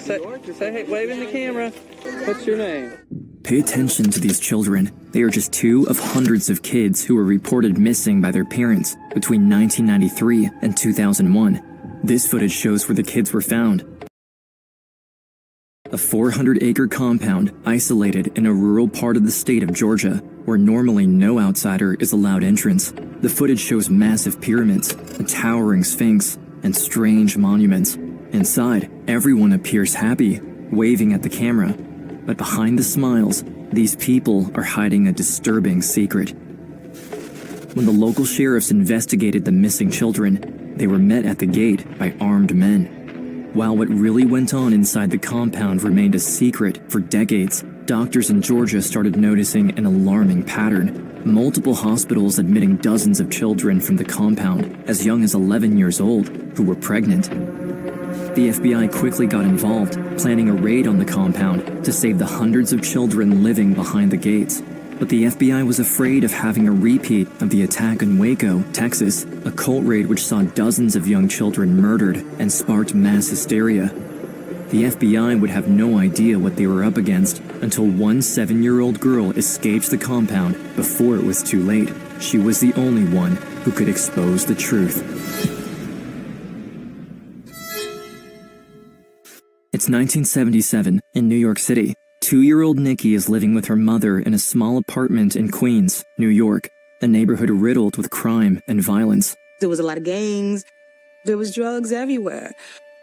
Say hey, wave in the camera. What's your name? Pay attention to these children. They are just two of hundreds of kids who were reported missing by their parents between 1993 and 2001. This footage shows where the kids were found. A 400-acre compound isolated in a rural part of the state of Georgia, where normally no outsider is allowed entrance. The footage shows massive pyramids, a towering sphinx, and strange monuments. Inside, everyone appears happy, waving at the camera. But behind the smiles, these people are hiding a disturbing secret. When the local sheriffs investigated the missing children, they were met at the gate by armed men. While what really went on inside the compound remained a secret for decades, doctors in Georgia started noticing an alarming pattern. Multiple hospitals admitting dozens of children from the compound, as young as 11 years old, who were pregnant. The FBI quickly got involved, planning a raid on the compound to save the hundreds of children living behind the gates. But the FBI was afraid of having a repeat of the attack in Waco, Texas, a cult raid which saw dozens of young children murdered and sparked mass hysteria. The FBI would have no idea what they were up against until one 7-year-old girl escaped the compound before it was too late. She was the only one who could expose the truth. It's 1977 in New York City. 2-year-old Nikki is living with her mother in a small apartment in Queens, New York, a neighborhood riddled with crime and violence. There was a lot of gangs. There was drugs everywhere.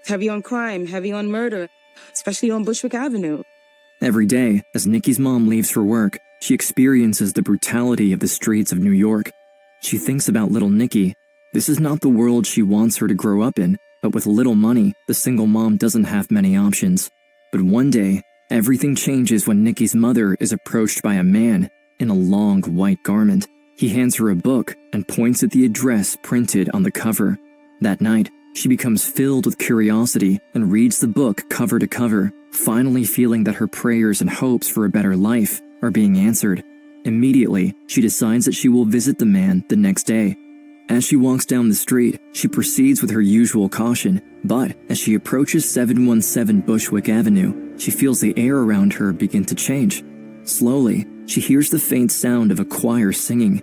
Heavy on crime, heavy on murder, especially on Bushwick Avenue. Every day, as Nikki's mom leaves for work, she experiences the brutality of the streets of New York. She thinks about little Nikki. This is not the world she wants her to grow up in, but with little money, the single mom doesn't have many options. But one day, everything changes when Nikki's mother is approached by a man in a long white garment. He hands her a book and points at the address printed on the cover. That night, she becomes filled with curiosity and reads the book cover to cover, finally feeling that her prayers and hopes for a better life are being answered. Immediately, she decides that she will visit the man the next day. As she walks down the street, she proceeds with her usual caution, but as she approaches 717 Bushwick Avenue, she feels the air around her begin to change. Slowly, she hears the faint sound of a choir singing.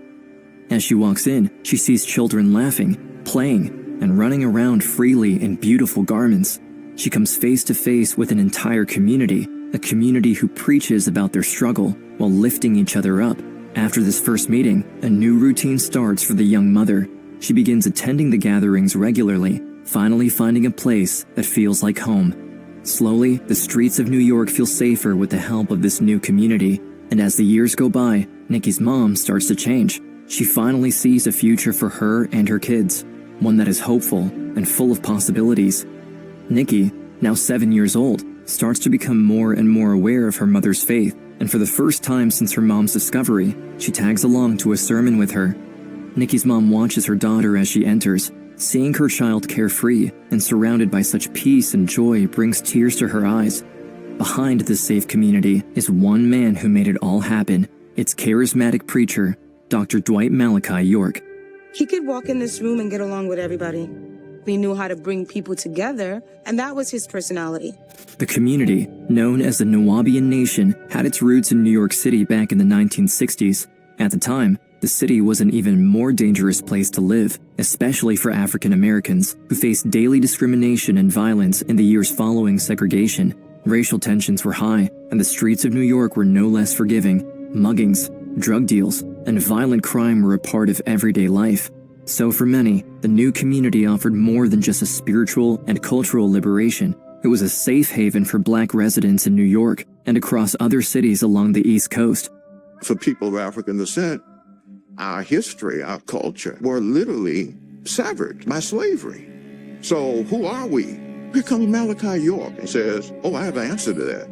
As she walks in, she sees children laughing, playing, and running around freely in beautiful garments. She comes face to face with an entire community, a community who preaches about their struggle while lifting each other up. After this first meeting, a new routine starts for the young mother. She begins attending the gatherings regularly, finally finding a place that feels like home. Slowly, the streets of New York feel safer with the help of this new community, and as the years go by, Nikki's mom starts to change. She finally sees a future for her and her kids, one that is hopeful and full of possibilities. Nikki, now 7 years old, starts to become more and more aware of her mother's faith, and for the first time since her mom's discovery, she tags along to a sermon with her. Nikki's mom watches her daughter as she enters. Seeing her child carefree and surrounded by such peace and joy brings tears to her eyes. Behind this safe community is one man who made it all happen. It's charismatic preacher, Dr. Dwight Malachi York. He could walk in this room and get along with everybody. He knew how to bring people together, and that was his personality. The community, known as the Nuwaubian Nation, had its roots in New York City back in the 1960s. At the time, the city was an even more dangerous place to live, especially for African Americans, who faced daily discrimination and violence in the years following segregation. Racial tensions were high, and the streets of New York were no less forgiving. Muggings, drug deals, and violent crime were a part of everyday life. So for many, the new community offered more than just a spiritual and cultural liberation. It was a safe haven for Black residents in New York and across other cities along the East Coast. For people of African descent, our history, our culture were literally severed by slavery. So who are we? Here comes Malachi York and says, oh, I have an answer to that.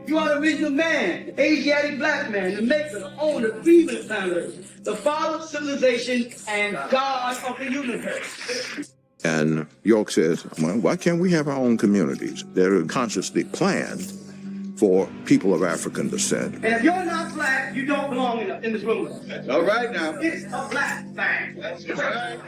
You are the original man, the Asiatic black man, the maker, the owner, the Cleveland founder, the father of civilization, and God of the universe. And York says, well, why can't we have our own communities that are consciously planned for people of African descent? And if you're not black, you don't belong in this room. All right now. It's a black thing. That's right.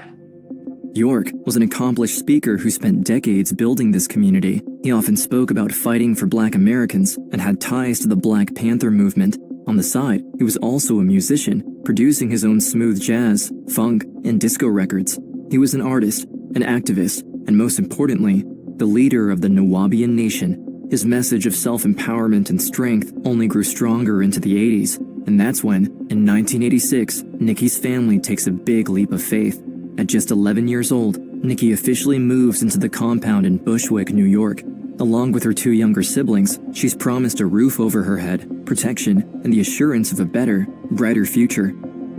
York was was an accomplished speaker who spent decades building this community. He often spoke about fighting for Black Americans and had ties to the Black Panther movement. On the side, he was also a musician, producing his own smooth jazz, funk, and disco records. He was an artist, an activist, and most importantly, the leader of the Nuwaubian Nation. His message of self-empowerment and strength only grew stronger into the 80s, and that's when, in 1986, Nikki's family takes a big leap of faith. At just 11 years old, Nikki officially moves into the compound in Bushwick, New York. Along with her 2 younger siblings, she's promised a roof over her head, protection, and the assurance of a better, brighter future.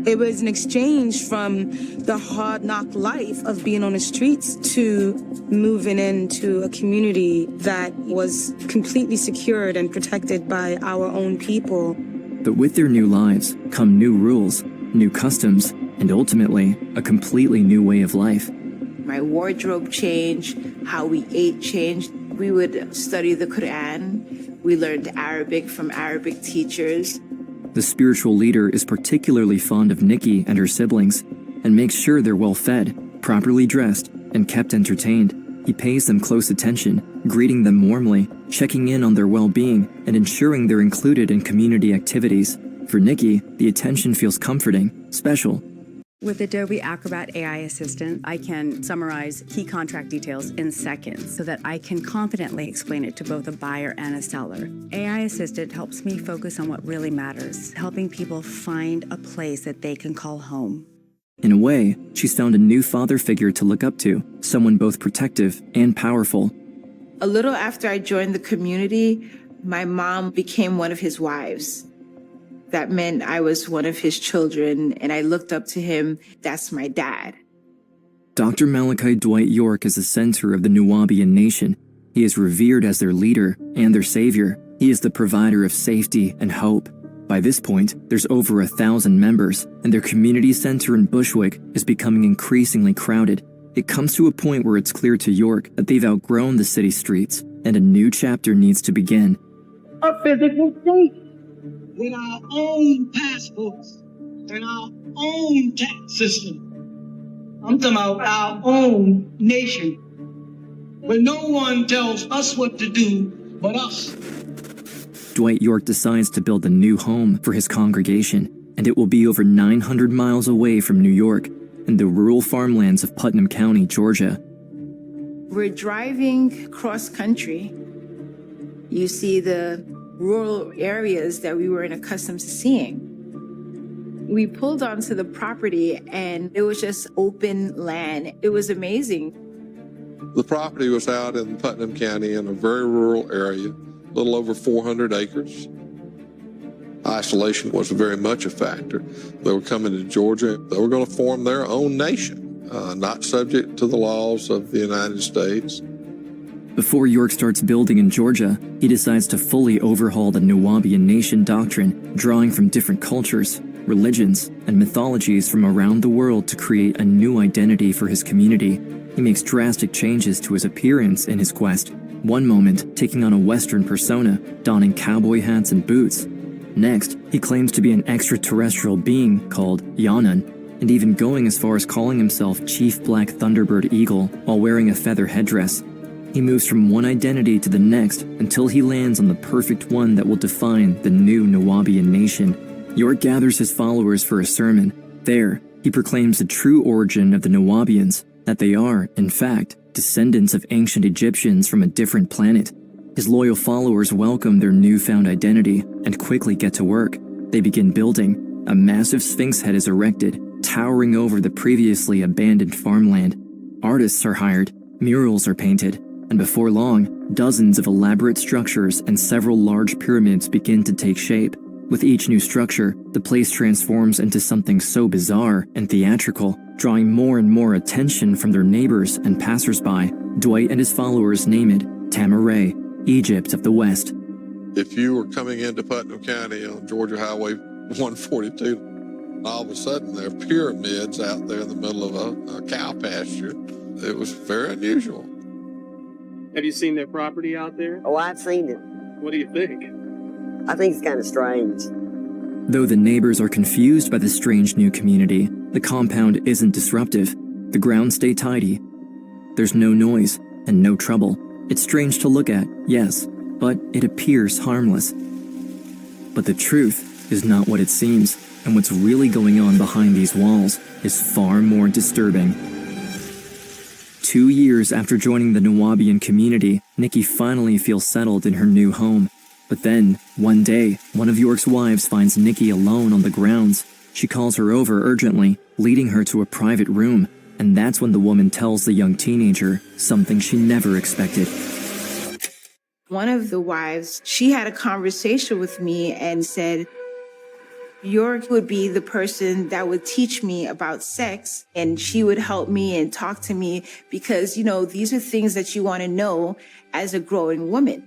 It was an exchange from the hard knock life of being on the streets to moving into a community that was completely secured and protected by our own people. But with their new lives come new rules, new customs, and ultimately, a completely new way of life. My wardrobe changed, how we ate changed. We would study the Quran. We learned Arabic from Arabic teachers. The spiritual leader is particularly fond of Nikki and her siblings and makes sure they're well fed, properly dressed, and kept entertained. He pays them close attention, greeting them warmly, checking in on their well-being, and ensuring they're included in community activities. For Nikki, the attention feels comforting, special. With Adobe Acrobat AI Assistant, I can summarize key contract details in seconds so that I can confidently explain it to both a buyer and a seller. AI Assistant helps me focus on what really matters, helping people find a place that they can call home. In a way, she's found a new father figure to look up to, someone both protective and powerful. A little after I joined the community, my mom became one of his wives. That meant I was one of his children, and I looked up to him. That's my dad. Dr. Malachi Dwight York is the center of the Nuwaubian Nation. He is revered as their leader and their savior. He is the provider of safety and hope. By this point, there's over 1,000 members, and their community center in Bushwick is becoming increasingly crowded. It comes to a point where it's clear to York that they've outgrown the city streets, and a new chapter needs to begin. A physical state with our own passports and our own tax system. I'm talking about our own nation, where no one tells us what to do but us. Dwight York decides to build a new home for his congregation, and it will be over 900 miles away from New York, in the rural farmlands of Putnam County, Georgia. We're driving cross country. You see the rural areas that we weren't accustomed to seeing. We pulled onto the property and it was just open land. It was amazing. The property was out in Putnam County in a very rural area, a little over 400 acres. Isolation was very much a factor. They were coming to Georgia. They were going to form their own nation, not subject to the laws of the United States. Before York starts building in Georgia, he decides to fully overhaul the Nuwaubian Nation doctrine, drawing from different cultures, religions, and mythologies from around the world to create a new identity for his community. He makes drastic changes to his appearance in his quest. One moment, taking on a Western persona, donning cowboy hats and boots. Next, he claims to be an extraterrestrial being called Yanun, and even going as far as calling himself Chief Black Thunderbird Eagle while wearing a feather headdress. He moves from one identity to the next until he lands on the perfect one that will define the new Nuwaubian Nation. York gathers his followers for a sermon. There, he proclaims the true origin of the Nuwaubians, that they are, in fact, descendants of ancient Egyptians from a different planet. His loyal followers welcome their newfound identity and quickly get to work. They begin building. A massive sphinx head is erected, towering over the previously abandoned farmland. Artists are hired, murals are painted, and before long, dozens of elaborate structures and several large pyramids begin to take shape. With each new structure, the place transforms into something so bizarre and theatrical, drawing more and more attention from their neighbors and passersby. Dwight and his followers name it Tamaray, Egypt of the West. If you were coming into Putnam County on Georgia Highway 142, all of a sudden there are pyramids out there in the middle of a cow pasture. It was very unusual. Have you seen their property out there? Oh, I've seen it. What do you think? I think it's kind of strange. Though the neighbors are confused by the strange new community, the compound isn't disruptive. The grounds stay tidy. There's no noise and no trouble. It's strange to look at, yes, but it appears harmless. But the truth is not what it seems, and what's really going on behind these walls is far more disturbing. 2 years after joining the Nuwaubian community, Nikki finally feels settled in her new home. But then, one day, one of York's wives finds Nikki alone on the grounds. She calls her over urgently, leading her to a private room, and that's when the woman tells the young teenager something she never expected. One of the wives, she had a conversation with me and said, York would be the person that would teach me about sex, and she would help me and talk to me because, you know, these are things that you want to know as a growing woman.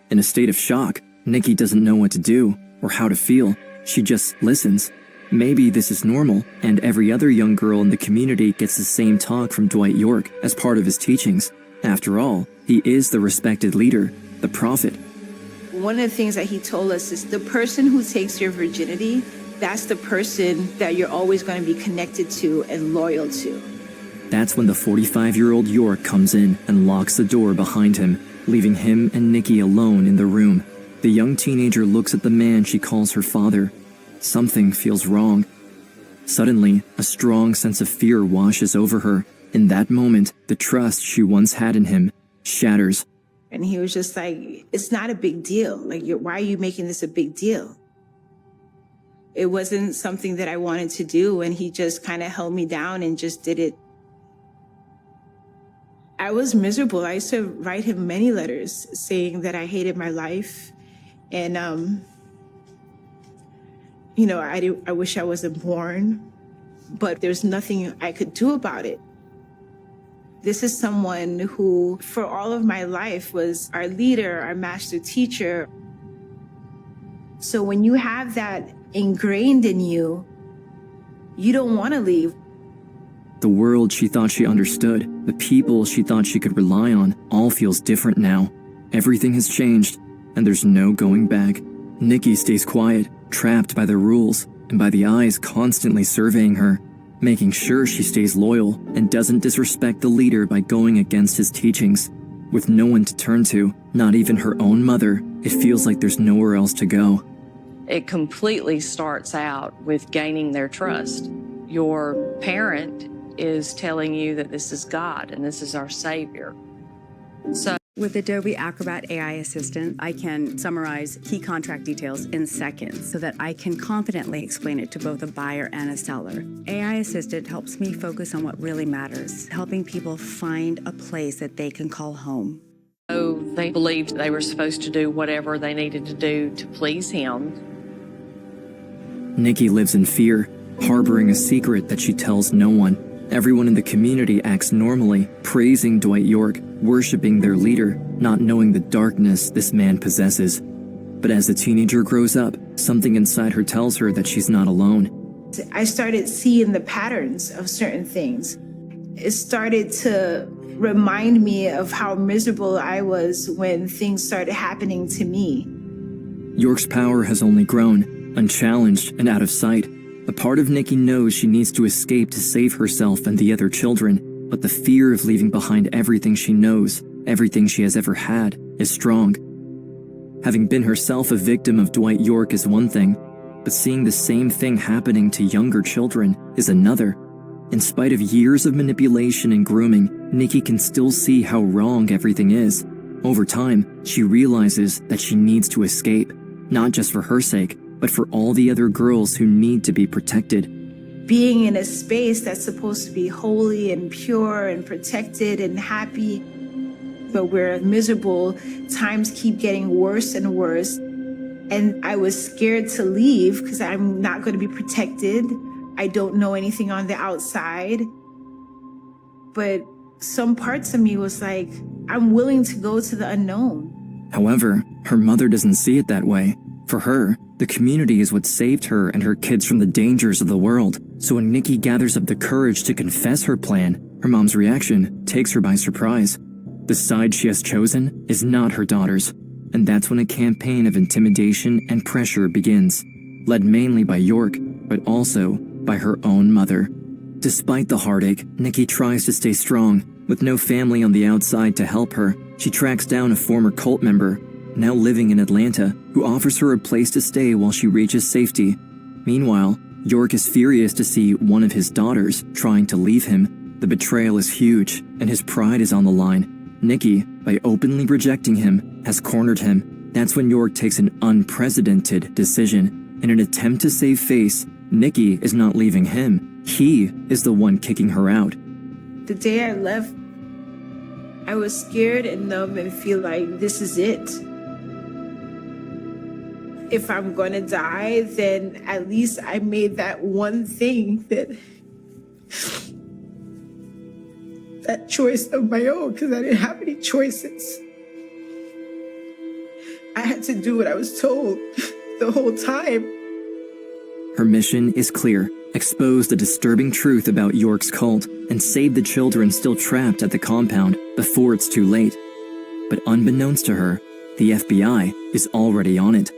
In a state of shock, Nikki doesn't know what to do or how to feel. She just listens. Maybe this is normal, and every other young girl in the community gets the same talk from Dwight York as part of his teachings. After all, he is the respected leader, the prophet. One of the things that he told us is the person who takes your virginity, that's the person that you're always going to be connected to and loyal to. That's when the 45-year-old York comes in and locks the door behind him, leaving him and Nikki alone in the room. The young teenager looks at the man she calls her father. Something feels wrong. Suddenly, a strong sense of fear washes over her. In that moment, the trust she once had in him shatters. And he was just like, it's not a big deal. Like, why are you making this a big deal? It wasn't something that I wanted to do, and he just kind of held me down and just did it. I was miserable. I used to write him many letters saying that I hated my life. And, you know, I wish I wasn't born, but there's nothing I could do about it. This is someone who, for all of my life, was our leader, our master teacher. So when you have that ingrained in you, you don't want to leave. The world she thought she understood, the people she thought she could rely on, all feels different now. Everything has changed, and there's no going back. Nikki stays quiet, trapped by the rules, and by the eyes constantly surveying her, making sure she stays loyal and doesn't disrespect the leader by going against his teachings. With no one to turn to, not even her own mother, it feels like there's nowhere else to go. It completely starts out with gaining their trust. Your parent is telling you that this is God and this is our Savior. So with Adobe Acrobat AI Assistant, I can summarize key contract details in seconds so that I can confidently explain it to both a buyer and a seller. AI Assistant helps me focus on what really matters, helping people find a place that they can call home. So they believed they were supposed to do whatever they needed to do to please him. Nikki lives in fear, harboring a secret that she tells no one. Everyone in the community acts normally, praising Dwight York, worshiping their leader, not knowing the darkness this man possesses. But as the teenager grows up, something inside her tells her that she's not alone. I started seeing the patterns of certain things. It started to remind me of how miserable I was when things started happening to me. York's power has only grown, unchallenged and out of sight. A part of Nikki knows she needs to escape to save herself and the other children, but the fear of leaving behind everything she knows, everything she has ever had, is strong. Having been herself a victim of Dwight York is one thing, but seeing the same thing happening to younger children is another. In spite of years of manipulation and grooming, Nikki can still see how wrong everything is. Over time, she realizes that she needs to escape, not just for her sake, but for all the other girls who need to be protected. Being in a space that's supposed to be holy and pure and protected and happy, but we're miserable, times keep getting worse and worse. And I was scared to leave because I'm not going to be protected. I don't know anything on the outside. But some parts of me was like, I'm willing to go to the unknown. However, her mother doesn't see it that way. For her, the community is what saved her and her kids from the dangers of the world. So when Nikki gathers up the courage to confess her plan, her mom's reaction takes her by surprise. The side she has chosen is not her daughter's, and that's when a campaign of intimidation and pressure begins, led mainly by York, but also by her own mother. Despite the heartache, Nikki tries to stay strong. With no family on the outside to help her, she tracks down a former cult member, now living in Atlanta, who offers her a place to stay while she reaches safety. Meanwhile, York is furious to see one of his daughters trying to leave him. The betrayal is huge, and his pride is on the line. Nikki, by openly rejecting him, has cornered him. That's when York takes an unprecedented decision. In an attempt to save face, Nikki is not leaving him. He is the one kicking her out. The day I left, I was scared and numb and feel like this is it. If I'm gonna die, then at least I made that one thing, that choice of my own, because I didn't have any choices. I had to do what I was told the whole time. Her mission is clear: expose the disturbing truth about York's cult and save the children still trapped at the compound before it's too late. But unbeknownst to her, the FBI is already on it.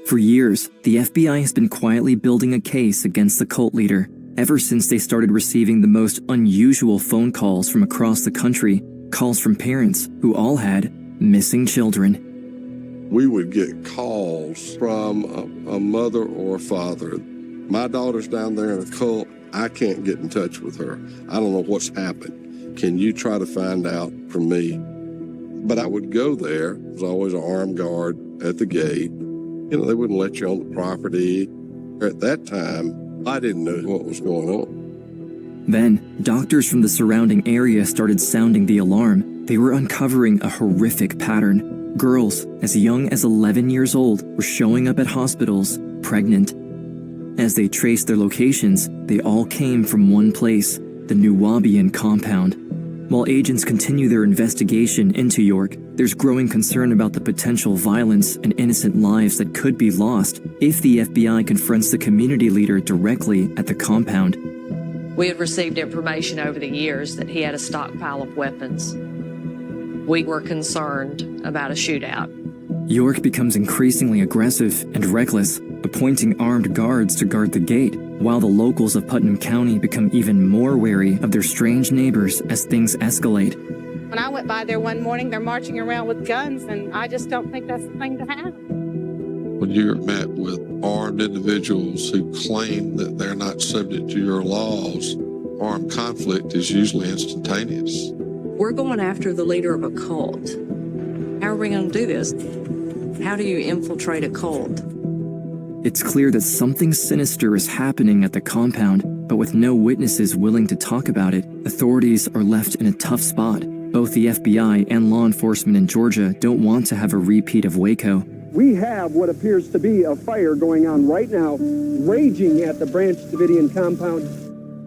For years, the FBI has been quietly building a case against the cult leader, ever since they started receiving the most unusual phone calls from across the country, calls from parents who all had missing children. We would get calls from a mother or a father. My daughter's down there in a cult. I can't get in touch with her. I don't know what's happened. Can you try to find out from me? But I would go there. There was always an armed guard at the gate. You know, they wouldn't let you on the property. At that time, I didn't know what was going on. Then, doctors from the surrounding area started sounding the alarm. They were uncovering a horrific pattern. Girls as young as 11 years old were showing up at hospitals pregnant. As they traced their locations, they all came from one place, the Nuwaubian compound. While agents continue their investigation into York, there's growing concern about the potential violence and innocent lives that could be lost if the FBI confronts the community leader directly at the compound. We had received information over the years that he had a stockpile of weapons. We were concerned about a shootout. York becomes increasingly aggressive and reckless, appointing armed guards to guard the gate, while the locals of Putnam County become even more wary of their strange neighbors as things escalate. When I went by there one morning, they're marching around with guns, and I just don't think that's the thing to have. When you're met with armed individuals who claim that they're not subject to your laws, armed conflict is usually instantaneous. We're going after the leader of a cult. How are we going to do this? How do you infiltrate a cult? It's clear that something sinister is happening at the compound, but with no witnesses willing to talk about it, authorities are left in a tough spot. Both the FBI and law enforcement in Georgia don't want to have a repeat of Waco. We have what appears to be a fire going on right now, raging at the Branch Davidian compound.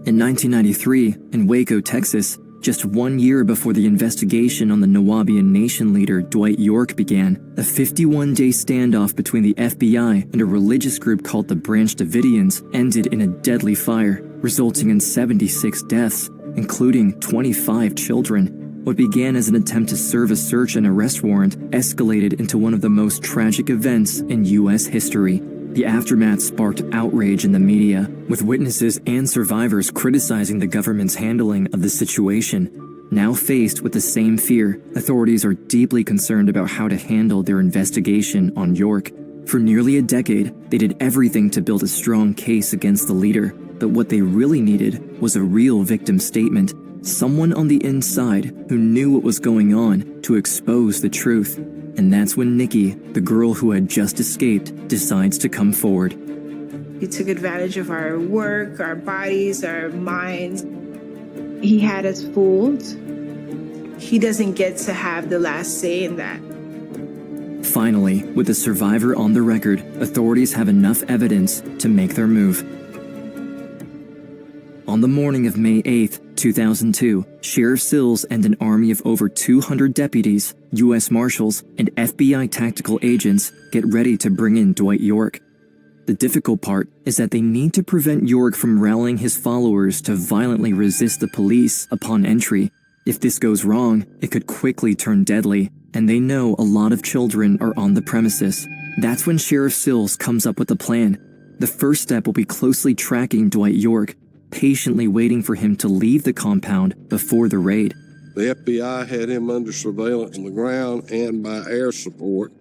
In 1993, in Waco, Texas, just 1 year before the investigation on the Nuwaubian Nation leader Dwight York began, a 51-day standoff between the FBI and a religious group called the Branch Davidians ended in a deadly fire, resulting in 76 deaths, including 25 children. What began as an attempt to serve a search and arrest warrant escalated into one of the most tragic events in U.S. history. The aftermath sparked outrage in the media, with witnesses and survivors criticizing the government's handling of the situation. Now faced with the same fear, authorities are deeply concerned about how to handle their investigation on York. For nearly a decade, they did everything to build a strong case against the leader, but what they really needed was a real victim statement, someone on the inside who knew what was going on to expose the truth. And that's when Nikki, the girl who had just escaped, decides to come forward. He took advantage of our work, our bodies, our minds. He had us fooled. He doesn't get to have the last say in that. Finally, with the survivor on the record, authorities have enough evidence to make their move. On the morning of May 8th, 2002, Sheriff Sills and an army of over 200 deputies, U.S. Marshals, and FBI tactical agents get ready to bring in Dwight York. The difficult part is that they need to prevent York from rallying his followers to violently resist the police upon entry. If this goes wrong, it could quickly turn deadly, and they know a lot of children are on the premises. That's when Sheriff Sills comes up with a plan. The first step will be closely tracking Dwight York. patiently waiting for him to leave the compound before the raid. The FBI had him under surveillance on the ground and by air support.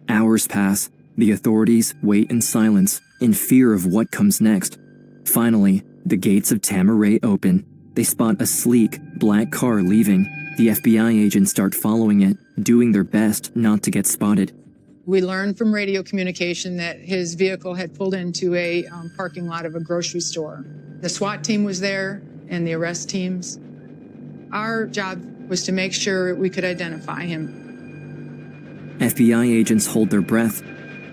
Hours pass. The authorities wait in silence, in fear of what comes next. Finally, the gates of Tama-Re open. They spot a sleek, black car leaving. The FBI agents start following it, doing their best not to get spotted. We learned from radio communication that his vehicle had pulled into a parking lot of a grocery store. The SWAT team was there and the arrest teams. Our job was to make sure we could identify him. FBI agents hold their breath,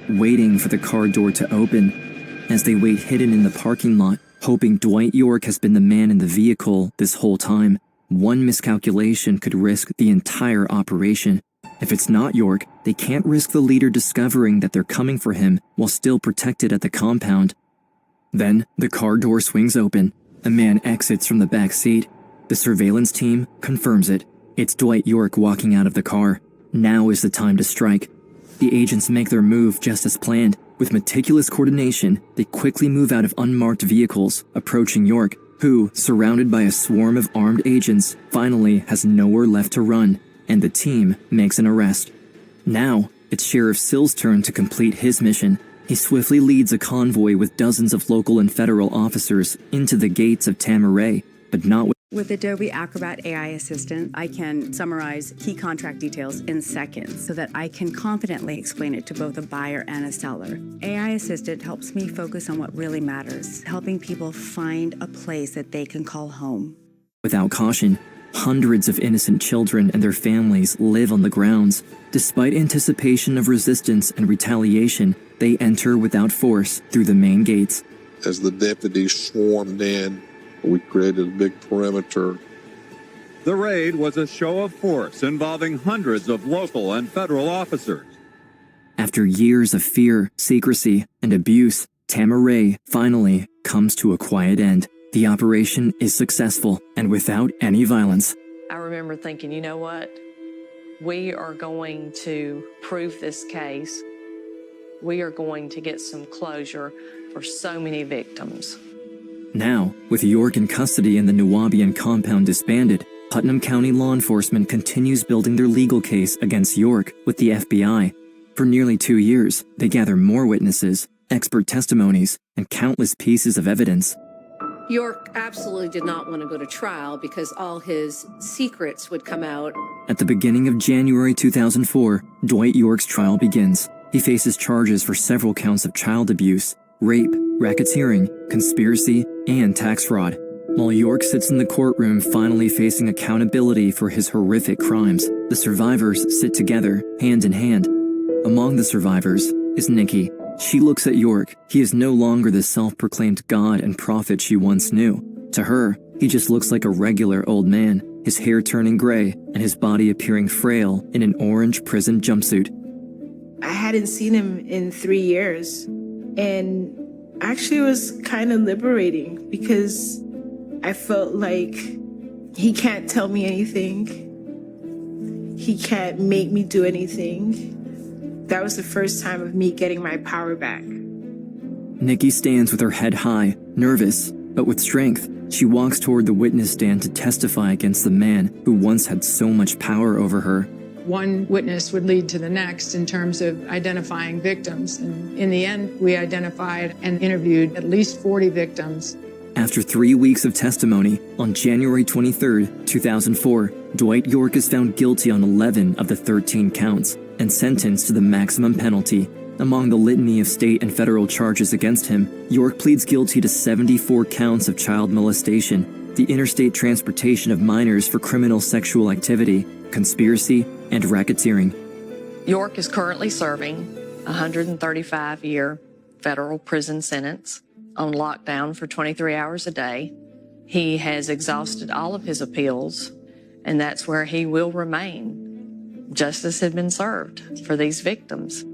waiting for the car door to open. As they wait hidden in the parking lot, hoping Dwight York has been the man in the vehicle this whole time, one miscalculation could risk the entire operation. If it's not York, they can't risk the leader discovering that they're coming for him while still protected at the compound. Then, the car door swings open. A man exits from the back seat. The surveillance team confirms it. It's Dwight York walking out of the car. Now is the time to strike. The agents make their move just as planned. With meticulous coordination, they quickly move out of unmarked vehicles, approaching York, who, surrounded by a swarm of armed agents, finally has nowhere left to run, and the team makes an arrest. Now, it's Sheriff Sills' turn to complete his mission. He swiftly leads a convoy with dozens of local and federal officers into the gates of Tama-Re, but not With Adobe Acrobat AI Assistant, I can summarize key contract details in seconds so that I can confidently explain it to both a buyer and a seller. AI Assistant helps me focus on what really matters, helping people find a place that they can call home. Without caution, hundreds of innocent children and their families live on the grounds. Despite anticipation of resistance and retaliation, they enter without force through the main gates. As the deputies swarmed in, we created a big perimeter. The raid was a show of force involving hundreds of local and federal officers. After years of fear, secrecy, and abuse, Tama-Re finally comes to a quiet end. The operation is successful and without any violence. I remember thinking, you know what? We are going to prove this case. We are going to get some closure for so many victims. Now, with York in custody and the Nuwaubian compound disbanded, Putnam County law enforcement continues building their legal case against York with the FBI. For nearly 2 years, they gather more witnesses, expert testimonies, and countless pieces of evidence. York absolutely did not want to go to trial because all his secrets would come out. At the beginning of January 2004, Dwight York's trial begins. He faces charges for several counts of child abuse, rape, racketeering, conspiracy, and tax fraud. While York sits in the courtroom finally facing accountability for his horrific crimes, the survivors sit together, hand in hand. Among the survivors is Nikki. She looks at York. He is no longer the self-proclaimed god and prophet she once knew. To her, he just looks like a regular old man, his hair turning gray and his body appearing frail in an orange prison jumpsuit. I hadn't seen him in 3 years, and actually it was kind of liberating because I felt like he can't tell me anything. He can't make me do anything. That was the first time of me getting my power back. Nikki stands with her head high, nervous, but with strength. She walks toward the witness stand to testify against the man who once had so much power over her. One witness would lead to the next in terms of identifying victims. And in the end, we identified and interviewed at least 40 victims. After 3 weeks of testimony, on January 23, 2004, Dwight York is found guilty on 11 of the 13 counts and sentenced to the maximum penalty. Among the litany of state and federal charges against him, York pleads guilty to 74 counts of child molestation, the interstate transportation of minors for criminal sexual activity, conspiracy, and racketeering. York is currently serving a 135-year federal prison sentence on lockdown for 23 hours a day. He has exhausted all of his appeals, and that's where he will remain. Justice had been served for these victims.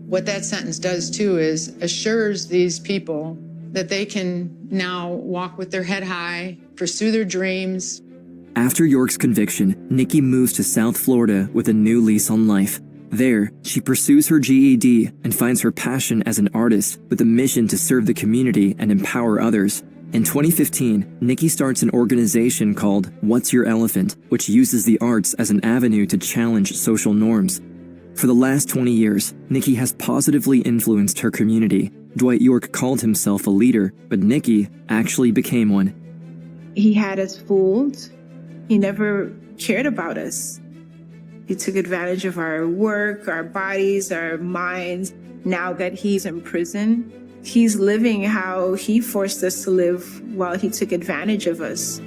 What that sentence does, too, is assures these people that they can now walk with their head high, pursue their dreams. After York's conviction, Nikki moves to South Florida with a new lease on life. There, she pursues her GED and finds her passion as an artist with a mission to serve the community and empower others. In 2015, Nikki starts an organization called What's Your Elephant, which uses the arts as an avenue to challenge social norms. For the last 20 years, Nikki has positively influenced her community. Dwight York called himself a leader, but Nikki actually became one. He had us fooled. He never cared about us. He took advantage of our work, our bodies, our minds. Now that he's in prison, he's living how he forced us to live while he took advantage of us.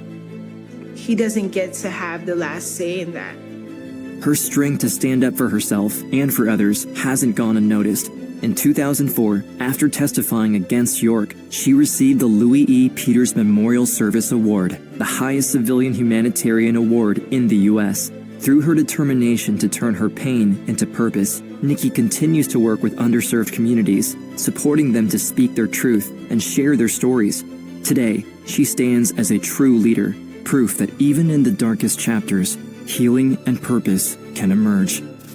He doesn't get to have the last say in that. Her strength to stand up for herself and for others hasn't gone unnoticed. In 2004, after testifying against York, she received the Louis E. Peters Memorial Service Award, the highest civilian humanitarian award in the U.S. Through her determination to turn her pain into purpose, Nikki continues to work with underserved communities, supporting them to speak their truth and share their stories. Today, she stands as a true leader, proof that even in the darkest chapters, healing and purpose can emerge.